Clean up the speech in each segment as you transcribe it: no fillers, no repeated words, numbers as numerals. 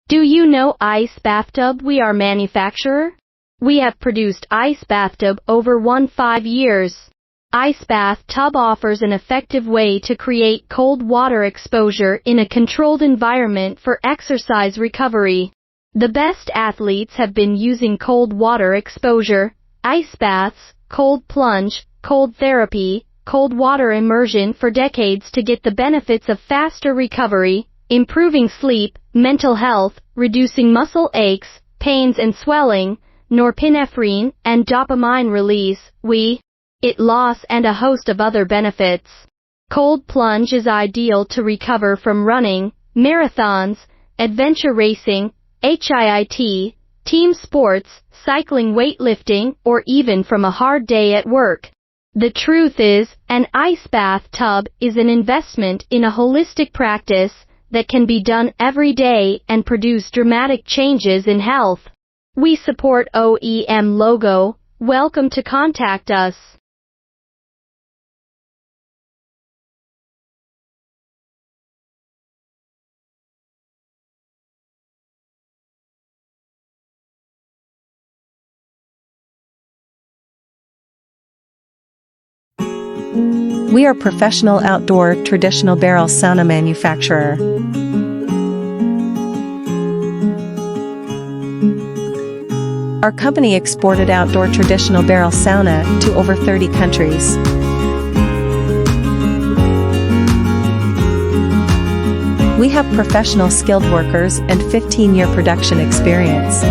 Do you know Ice Bathtub? We are manufacturer. We have produced Ice Bathtub over 15 years. Ice Bathtub offers an effective way to create cold water exposure in a controlled environment for exercise recovery. The best athletes have been using cold water exposure, ice baths, cold plunge, cold therapy, cold water immersion for decades to get the benefits of faster recovery, improving sleep, mental health, reducing muscle aches, pains and swelling, norepinephrine and dopamine release, weight loss and a host of other benefits. Cold plunge is ideal to recover from running, marathons, adventure racing, HIIT, team sports, cycling, weightlifting, or even from a hard day at work. The truth is, an ice bathtub is an investment in a holistic practice that can be done every day and produce dramatic changes in health. We support OEM logo. Welcome to contact us. We are professional outdoor traditional barrel sauna manufacturer. Our company exported outdoor traditional barrel sauna to over 30 countries. We have professional skilled workers and 15-year production experience.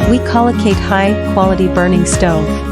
We collocate high-quality burning stove.